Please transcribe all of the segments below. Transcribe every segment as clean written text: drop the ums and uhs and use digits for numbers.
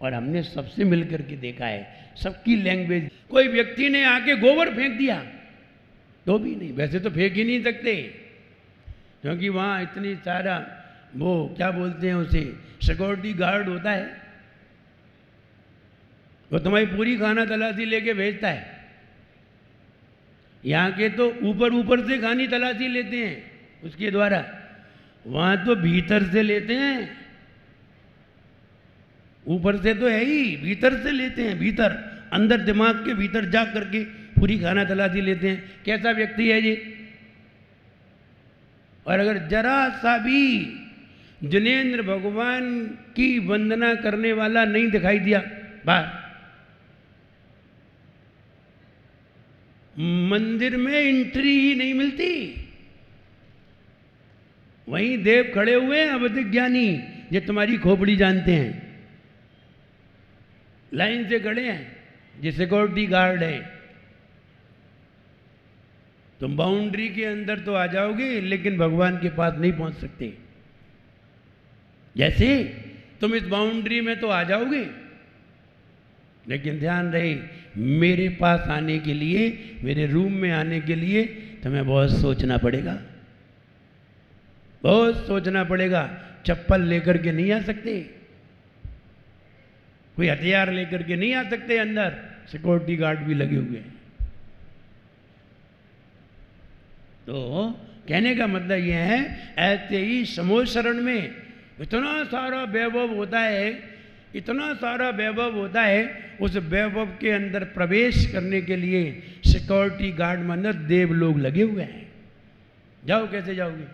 और हमने सबसे मिलकर के देखा है, सबकी लैंग्वेज। कोई व्यक्ति ने आके गोबर फेंक दिया तो भी नहीं, वैसे तो फेंक ही नहीं सकते, क्योंकि वहाँ इतनी सारा वो क्या बोलते हैं उसे, सिक्योरिटी गार्ड होता है, वो तुम्हारी पूरी खाना तलाशी लेके भेजता है। यहाँ के तो ऊपर ऊपर से खानी तलाशी लेते हैं उसके द्वारा, वहाँ तो भीतर से लेते हैं। ऊपर से तो है ही, भीतर से लेते हैं, भीतर अंदर दिमाग के भीतर जा करके पूरी खाना तलाशी लेते हैं। कैसा व्यक्ति है ये? और अगर जरा सा भी जिनेंद्र भगवान की वंदना करने वाला नहीं दिखाई दिया, बाहर मंदिर में एंट्री ही नहीं मिलती। वहीं देव खड़े हुए हैं अवधिक ज्ञानी, ये तुम्हारी खोपड़ी जानते हैं, लाइन से खड़े हैं, ये सिक्योरिटी गार्ड है। तुम बाउंड्री के अंदर तो आ जाओगे लेकिन भगवान के पास नहीं पहुंच सकते। जैसे तुम इस बाउंड्री में तो आ जाओगे, लेकिन ध्यान रहे मेरे पास आने के लिए, मेरे रूम में आने के लिए तुम्हें बहुत सोचना पड़ेगा, बहुत सोचना पड़ेगा। चप्पल लेकर के नहीं आ सकते, कोई हथियार लेकर के नहीं आ सकते, अंदर सिक्योरिटी गार्ड भी लगे हुए हैं। तो कहने का मतलब यह है, ऐसे ही समूह शरण में इतना सारा वैभव होता है, इतना सारा वैभव होता है, उस वैभव के अंदर प्रवेश करने के लिए सिक्योरिटी गार्ड में अंदर देव लोग लगे हुए हैं। जाओ, कैसे जाओगे?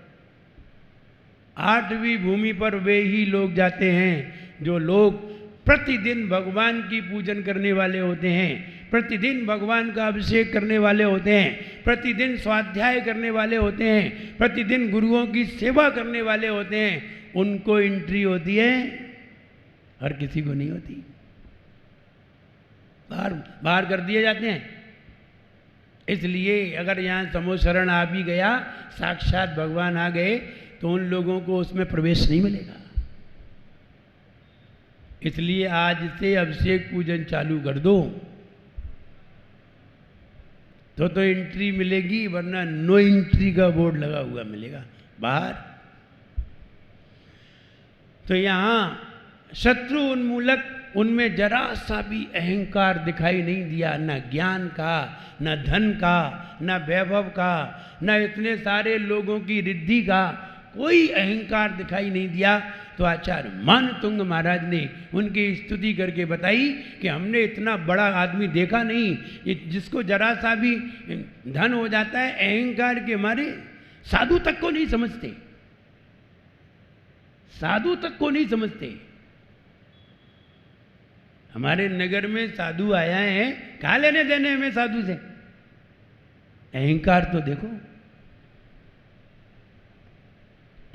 8वीं भूमि पर वे ही लोग जाते हैं जो लोग प्रतिदिन भगवान की पूजन करने वाले होते हैं, प्रतिदिन भगवान का अभिषेक करने वाले होते हैं, प्रतिदिन स्वाध्याय करने वाले होते हैं, प्रतिदिन गुरुओं की सेवा करने वाले होते हैं। उनको एंट्री होती है, हर किसी को नहीं होती, बाहर कर दिए जाते हैं। इसलिए अगर यहाँ समूह शरण आ भी गया, साक्षात भगवान आ गए, तो उन लोगों को उसमें प्रवेश नहीं मिलेगा। इसलिए आज से अभिषेक पूजन चालू कर दो तो एंट्री मिलेगी, वरना नो एंट्री का बोर्ड लगा हुआ मिलेगा बाहर। तो यहाँ शत्रु उन्मूलक, उनमें जरा सा भी अहंकार दिखाई नहीं दिया, न ज्ञान का, न धन का, न वैभव का, न इतने सारे लोगों की रिद्धि का, कोई अहंकार दिखाई नहीं दिया। तो आचार्य मानतुंग महाराज ने उनकी स्तुति करके बताई कि हमने इतना बड़ा आदमी देखा नहीं, जिसको जरा सा भी धन हो जाता है अहंकार के मारे, साधु तक को नहीं समझते, साधु तक को नहीं समझते। हमारे नगर में साधु आया है, कहा लेने देने में साधु से, अहंकार तो देखो,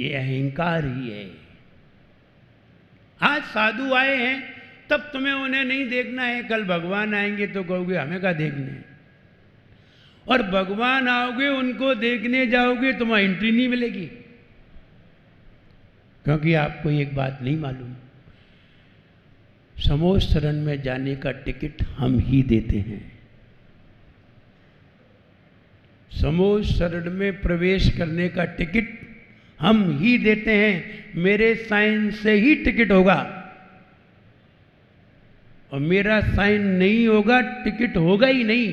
ये अहंकार ही है। आज साधु आए हैं तब तुम्हें उन्हें नहीं देखना है, कल भगवान आएंगे तो कहोगे हमें क्या देखना है, और भगवान आओगे उनको देखने जाओगे तुम्हें एंट्री नहीं मिलेगी, क्योंकि आपको एक बात नहीं मालूम, समूह शरण में जाने का टिकट हम ही देते हैं। समूह शरण में प्रवेश करने का टिकट हम ही देते हैं। मेरे साइन से ही टिकट होगा, और मेरा साइन नहीं होगा टिकट होगा ही नहीं।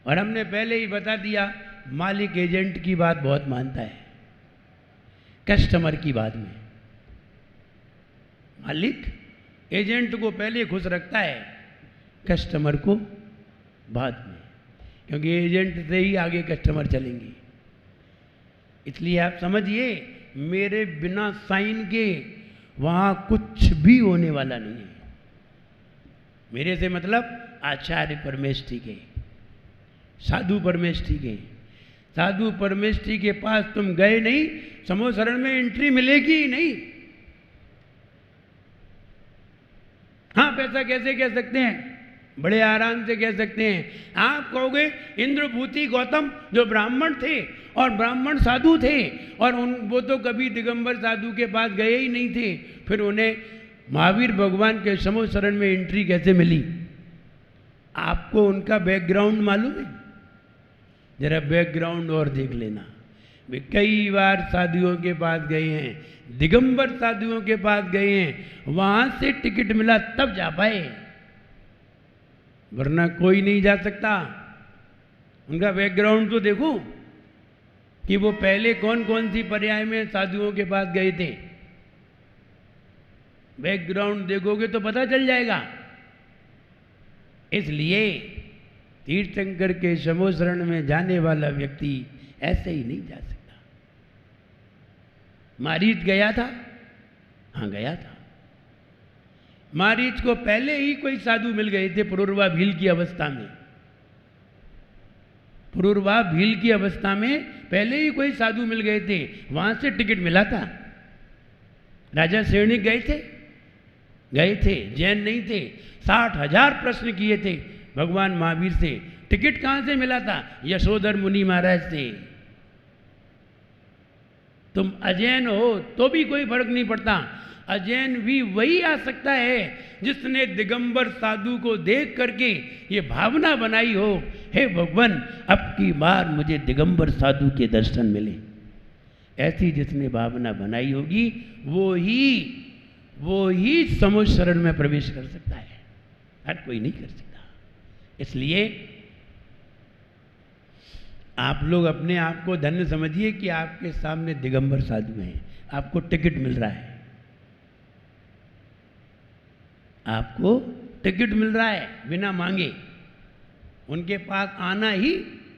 और हमने पहले ही बता दिया, मालिक एजेंट की बात बहुत मानता है, कस्टमर की बात में। मालिक एजेंट को पहले खुश रखता है, कस्टमर को बाद में, क्योंकि एजेंट से ही आगे कस्टमर चलेंगे। इसलिए आप समझिए, मेरे बिना साइन के वहाँ कुछ भी होने वाला नहीं है। मेरे से मतलब आचार्य परमेष्ठी के, साधु परमेष्ठी के, साधु परमेष्ठी के पास तुम गए नहीं, समूह शरण में एंट्री मिलेगी ही नहीं। हाँ, पैसा कैसे कह सकते हैं, बड़े आराम से कह सकते हैं। आप कहोगे इंद्रभूति गौतम जो ब्राह्मण थे और ब्राह्मण साधु थे, और वो तो कभी दिगंबर साधु के पास गए ही नहीं थे, फिर उन्हें महावीर भगवान के समूह शरण में एंट्री कैसे मिली? आपको उनका बैकग्राउंड मालूम है? जरा बैकग्राउंड और देख लेना। वे कई बार साधुओं के पास गए हैं, दिगंबर साधुओं के पास गए हैं, वहां से टिकट मिला तब जा पाए, वरना कोई नहीं जा सकता। उनका बैकग्राउंड तो देखो कि वो पहले कौन कौन सी पर्याय में साधुओं के पास गए थे। बैकग्राउंड देखोगे तो पता चल जाएगा। इसलिए तीर्थंकर के समूह शरण में जाने वाला व्यक्ति ऐसे ही नहीं जा सकता। मारीच गया था? हाँ गया था। मारीच को पहले ही कोई साधु मिल गए थे पुरूरवा भील की अवस्था में। पुरूरवा भील की अवस्था में पहले ही कोई साधु मिल गए थे, वहां से टिकट मिला था। राजा सेवनिक गए थे? गए थे, जैन नहीं थे। 60,000 प्रश्न किए थे भगवान महावीर से। टिकट कहां से मिला था? यशोधर मुनि महाराज से। तुम अजैन हो तो भी कोई फर्क नहीं पड़ता। अजैन भी वही आ सकता है जिसने दिगंबर साधु को देख करके ये भावना बनाई हो, हे भगवान अब की बार मुझे दिगंबर साधु के दर्शन मिले। ऐसी जिसने भावना बनाई होगी वो ही समूह शरण में प्रवेश कर सकता है, हर कोई नहीं कर सकता। इसलिए आप लोग अपने आप को धन्य समझिए कि आपके सामने दिगंबर साधु हैं, आपको टिकट मिल रहा है, आपको टिकट मिल रहा है बिना मांगे। उनके पास आना ही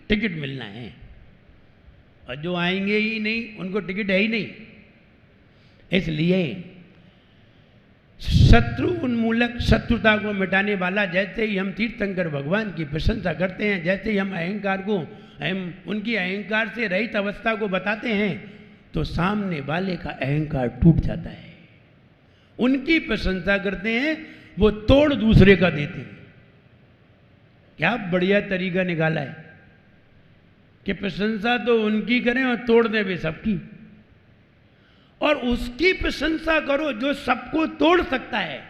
टिकट मिलना है, और जो आएंगे ही नहीं उनको टिकट है ही नहीं। इसलिए शत्रु उन्मूलक, शत्रुता को मिटाने वाला, जैसे ही हम तीर्थंकर भगवान की प्रशंसा करते हैं, जैसे ही हम अहंकार को, हम उनकी अहंकार से रहित अवस्था को बताते हैं, तो सामने वाले का अहंकार टूट जाता है। उनकी प्रशंसा करते हैं, वो तोड़ दूसरे का देते हैं। क्या बढ़िया तरीका निकाला है कि प्रशंसा तो उनकी करें और तोड़ दें वे सबकी। और उसकी प्रशंसा करो जो सबको तोड़ सकता है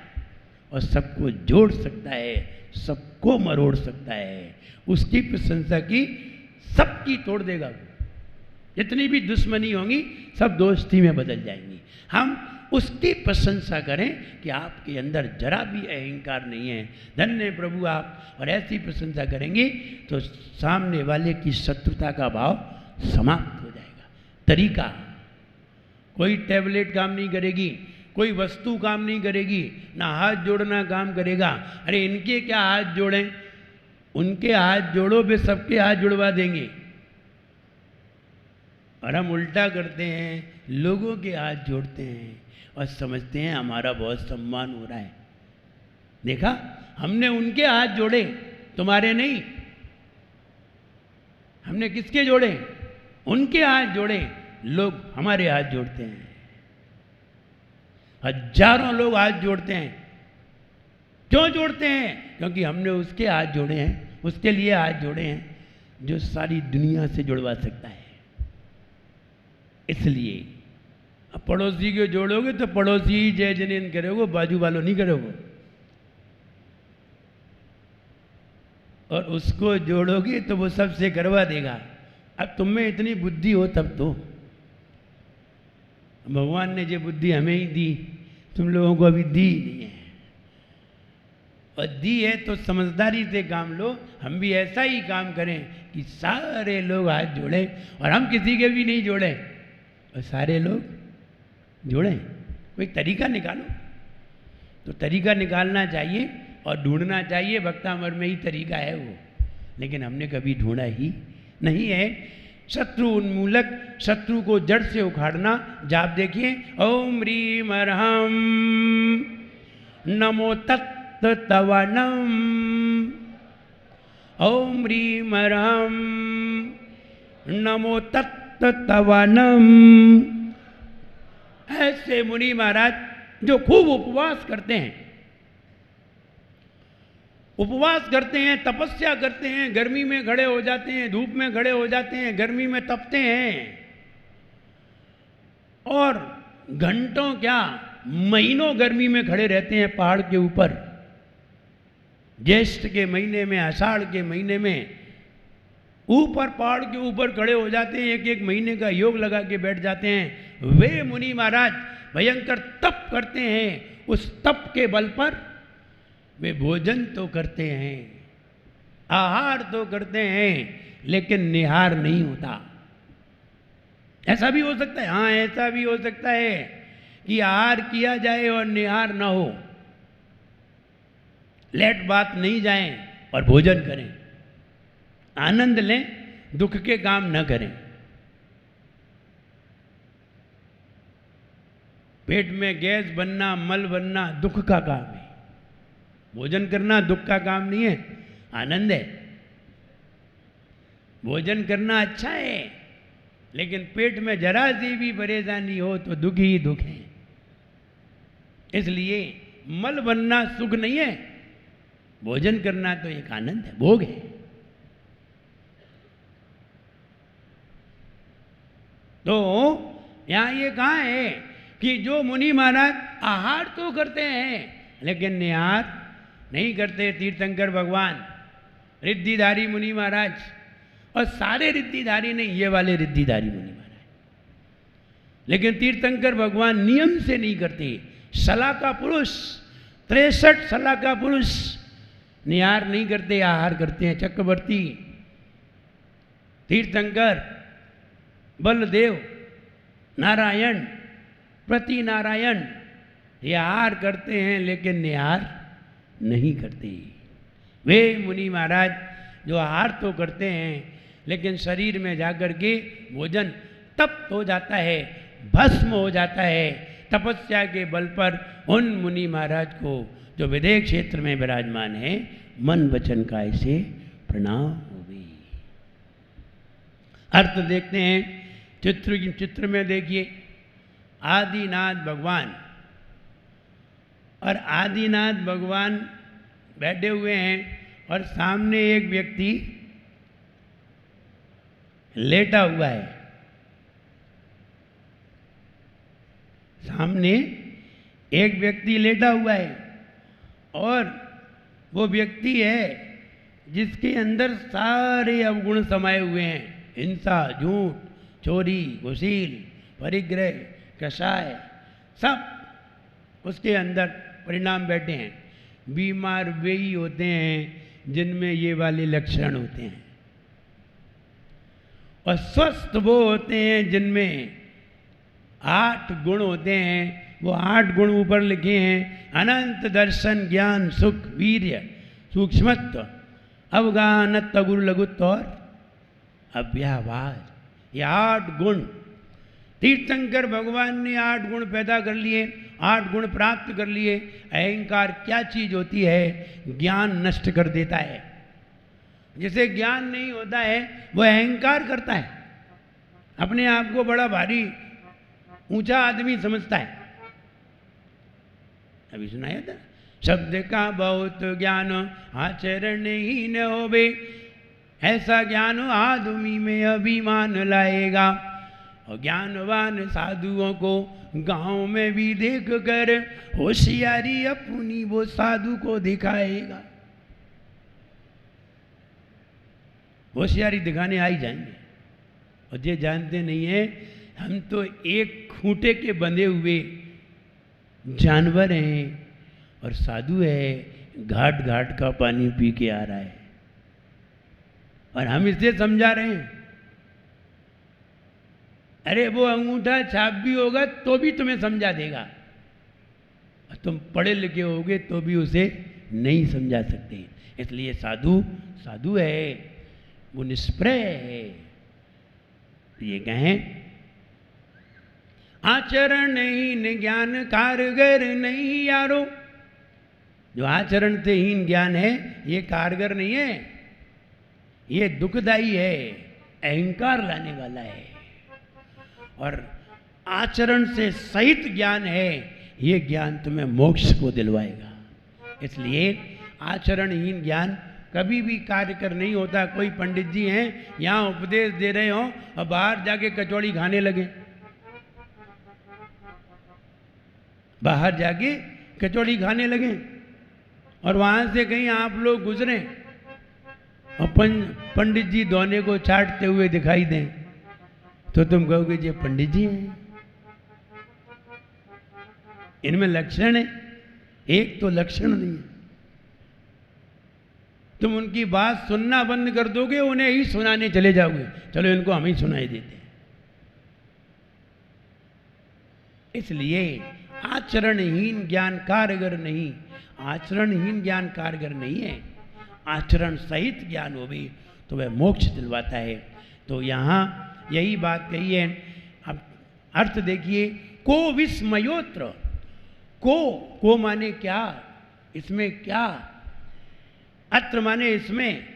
और सबको जोड़ सकता है, सबको मरोड़ सकता है। उसकी प्रशंसा की सबकी तोड़ देगा। जितनी भी दुश्मनी होंगी सब दोस्ती में बदल जाएंगी। हम उसकी प्रशंसा करें कि आपके अंदर जरा भी अहंकार नहीं है, धन्य प्रभु आप। और ऐसी प्रशंसा करेंगे तो सामने वाले की शत्रुता का भाव समाप्त हो जाएगा। तरीका, कोई टैबलेट काम नहीं करेगी, कोई वस्तु काम नहीं करेगी, ना हाथ जोड़ना काम करेगा। अरे इनके क्या हाथ जोड़ें? उनके हाथ जोड़ो, वे सबके हाथ जुड़वा देंगे। और हम उल्टा करते हैं, लोगों के हाथ जोड़ते हैं और समझते हैं हमारा बहुत सम्मान हो रहा है। देखा, हमने उनके हाथ जोड़े, तुम्हारे नहीं। हमने किसके जोड़े? उनके हाथ जोड़े। लोग हमारे हाथ जोड़ते हैं, हजारों लोग हाथ जोड़ते हैं। क्यों जोड़ते हैं? क्योंकि हमने उसके हाथ जोड़े हैं, उसके लिए हाथ जोड़े हैं जो सारी दुनिया से जुड़वा सकता है। इसलिए अब पड़ोसी को जोड़ोगे तो पड़ोसी ही जय जनेन करोगे, बाजू वालों नहीं करोगे। और उसको जोड़ोगे तो वो सबसे करवा देगा। अब तुम में इतनी बुद्धि हो तब तो। भगवान ने जो बुद्धि हमें ही दी, तुम लोगों को अभी दी नहीं है। और दी है तो समझदारी से काम लो। हम भी ऐसा ही काम करें कि सारे लोग हाथ जोड़ें और हम किसी के भी नहीं जोड़ें और सारे लोग जोड़ें। कोई तरीका निकालो। तो तरीका निकालना चाहिए और ढूंढना चाहिए। भक्तामर में ही तरीका है वो, लेकिन हमने कभी ढूंढा ही नहीं है। शत्रु उन्मूलक, शत्रु को जड़ से उखाड़ना। जाप देखिए, ओम ह्रीम अर्हम नमो तत्तवनम, ओम ह्रीम अर्हम नमो तत्तवनम। ऐसे मुनि महाराज जो खूब उपवास करते हैं, उपवास करते हैं, तपस्या करते हैं, गर्मी में खड़े हो जाते हैं, धूप में खड़े हो जाते हैं, गर्मी में तपते हैं और घंटों क्या महीनों गर्मी में खड़े रहते हैं पहाड़ के ऊपर, ज्येष्ठ के महीने में, आषाढ़ के महीने में ऊपर पहाड़ के ऊपर खड़े हो जाते हैं, एक एक महीने का योग लगा के बैठ जाते हैं। वे मुनि महाराज भयंकर तप करते हैं, उस तप के बल पर वे भोजन तो करते हैं, आहार तो करते हैं, लेकिन निहार नहीं होता। ऐसा भी हो सकता है, हाँ ऐसा भी हो सकता है कि आहार किया जाए और निहार ना हो, लेट बात नहीं जाए और भोजन करें, आनंद लें, दुख के काम न करें। पेट में गैस बनना, मल बनना दुख का काम है, भोजन करना दुख का काम नहीं है, आनंद है। भोजन करना अच्छा है, लेकिन पेट में जरा सी भी परेशानी हो तो दुख ही दुख है। इसलिए मल बनना सुख नहीं है, भोजन करना तो एक आनंद है, भोग है। तो यहां ये कहा है कि जो मुनि महाराज आहार तो करते हैं लेकिन निहार नहीं करते, तीर्थंकर भगवान, रिद्धिधारी मुनि महाराज, और सारे रिद्धिधारी नहीं, ये वाले रिद्धिधारी मुनि महाराज, लेकिन तीर्थंकर भगवान नियम से नहीं करते। सला का पुरुष, 63 सला का पुरुष निहार नहीं करते, आहार करते हैं। चक्रवर्ती, तीर्थंकर, बलदेव, नारायण, प्रति नारायण ये आहार करते हैं लेकिन निहार नहीं करते। वे मुनि महाराज जो आहार तो करते हैं लेकिन शरीर में जाकर के भोजन तप्त हो जाता है, भस्म हो जाता है। तपस्या के बल पर उन मुनि महाराज को जो विदेह क्षेत्र में विराजमान है, मन वचन काय से प्रणाम हो गई। अर्थ देखते हैं, चित्र में देखिए, आदिनाथ भगवान, और आदिनाथ भगवान बैठे हुए हैं और सामने एक व्यक्ति लेटा हुआ है। सामने एक व्यक्ति लेटा हुआ है और वो व्यक्ति है जिसके अंदर सारे अवगुण समाये हुए हैं। हिंसा, झूठ, चोरी, घुसील, परिग्रह, कषाय, सब उसके अंदर परिणाम बैठे हैं। बीमार वे ही होते हैं जिनमें ये वाले लक्षण होते हैं, और स्वस्थ वो होते हैं जिनमें 8 गुण होते हैं। वो 8 गुण ऊपर लिखे हैं: अनंत दर्शन, ज्ञान, सुख, वीर्य, सूक्ष्मत्व, अवगाहनत्व, गुरु लघुत्व और अव्यावाद। ये 8 गुण तीर्थंकर भगवान ने 8 गुण पैदा कर लिए, 8 गुण प्राप्त कर लिए। अहंकार क्या चीज होती है? ज्ञान नष्ट कर देता है। जिसे ज्ञान नहीं होता है वो अहंकार करता है, अपने आप को बड़ा भारी ऊंचा आदमी समझता है। अभी सुनाया था, शब्द का बहुत ज्ञान आचरण ही न होवे, ऐसा ज्ञान आदमी में अभिमान लाएगा। और ज्ञानवान साधुओं को गांव में भी देख कर होशियारी अपनी वो साधु को दिखाएगा। होशियारी दिखाने आ ही जाएंगे, और ये जानते नहीं है हम तो एक खूंटे के बंधे हुए जानवर हैं और साधु है घाट घाट का पानी पी के आ रहा है, और हम इसे समझा रहे हैं। अरे वो अंगूठा छाप भी होगा तो भी तुम्हें समझा देगा, और तुम पढ़े लिखे होगे तो भी उसे नहीं समझा सकते। इसलिए साधु साधु है, वो निष्प्रय है। ये कहें, आचरण नहीं ज्ञान कारगर नहीं यारो। जो आचरण से हीन ज्ञान है ये कारगर नहीं है, ये दुखदाई है, अहंकार लाने वाला है। और आचरण से सहित ज्ञान है, ये ज्ञान तुम्हें मोक्ष को दिलवाएगा। इसलिए आचरणहीन ज्ञान कभी भी कार्यकर नहीं होता। कोई पंडित जी हैं यहाँ उपदेश दे रहे हो और बाहर जाके कचौड़ी खाने लगे, बाहर जाके कचौड़ी खाने लगे और वहाँ से कहीं आप लोग गुजरे और पंडित जी दोने को चाटते हुए दिखाई दें तो तुम कहोगे ये पंडित जी हैं। इनमें लक्षण है, एक तो लक्षण नहीं है। तुम उनकी बात सुनना बंद कर दोगे, उन्हें ही सुनाने चले जाओगे, चलो इनको हम ही सुनाई देते हैं। इसलिए आचरणहीन ज्ञान कारगर नहीं, आचरणहीन ज्ञान कारगर नहीं है। आचरण सहित ज्ञान हो भी तो वह मोक्ष दिलवाता है। तो यहाँ यही बात कही है। अब अर्थ देखिए, को विस्मयोत्र, को माने क्या, इसमें क्या, अत्र माने इसमें,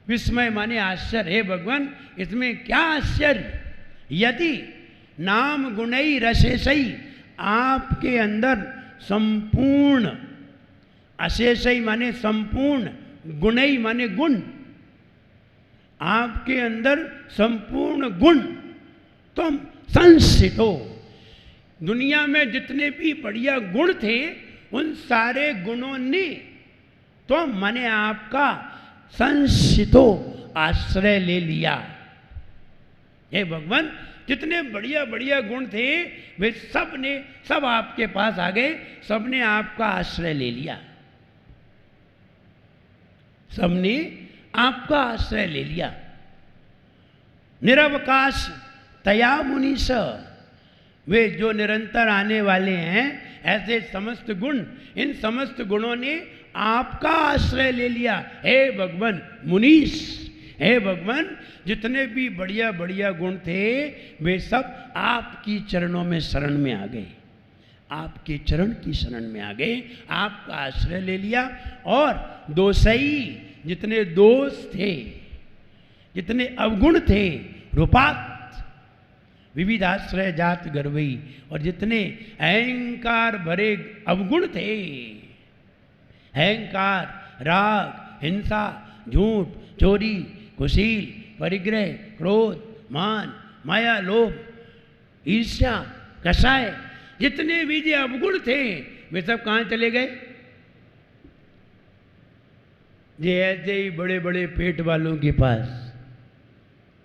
विस्मय माने आश्चर्य। हे भगवान इसमें क्या आश्चर्य, यदि नाम गुणई रशेषई, आपके अंदर संपूर्ण, अशेषई माने संपूर्ण, गुणई माने गुण, आपके अंदर संपूर्ण गुण तुम संसितो, दुनिया में जितने भी बढ़िया गुण थे उन सारे गुणों ने तो मैंने आपका संसितो आश्रय ले लिया। हे भगवान जितने बढ़िया बढ़िया गुण थे वे सब आपके पास आ गए, सबने आपका आश्रय ले लिया, सबने आपका आश्रय ले लिया। निरवकाश तया मुनीश, वे जो निरंतर आने वाले हैं, ऐसे समस्त गुण, इन समस्त गुणों ने आपका आश्रय ले लिया। हे भगवान मुनीश, हे भगवान जितने भी बढ़िया बढ़िया गुण थे वे सब आपकी चरणों में शरण में आ गए, आपके चरण की शरण में आ गए, आपका आश्रय ले लिया। और दोषई, जितने दोष थे, जितने अवगुण थे, रूपात विविधाश्रय जात गर्वई, और जितने अहंकार भरे अवगुण थे, अहंकार, राग, हिंसा, झूठ, चोरी, कुशील, परिग्रह, क्रोध, मान, माया, लोभ, ईर्ष्या, कषाय, जितने भी जो अवगुण थे वे सब कहाँ चले गए? ये ऐसे ही बड़े बड़े पेट वालों के पास,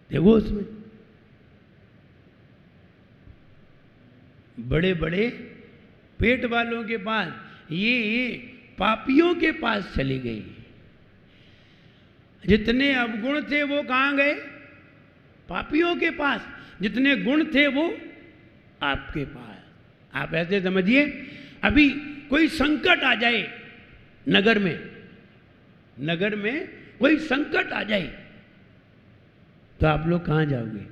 देखो उसमें बड़े बड़े पेट वालों के पास, ये पापियों के पास चली गई। जितने अवगुण थे वो कहाँ गए? पापियों के पास। जितने गुण थे वो आपके पास। आप ऐसे समझिए, अभी कोई संकट आ जाए नगर में, नगर में कोई संकट आ जाए तो आप लोग कहाँ जाओगे?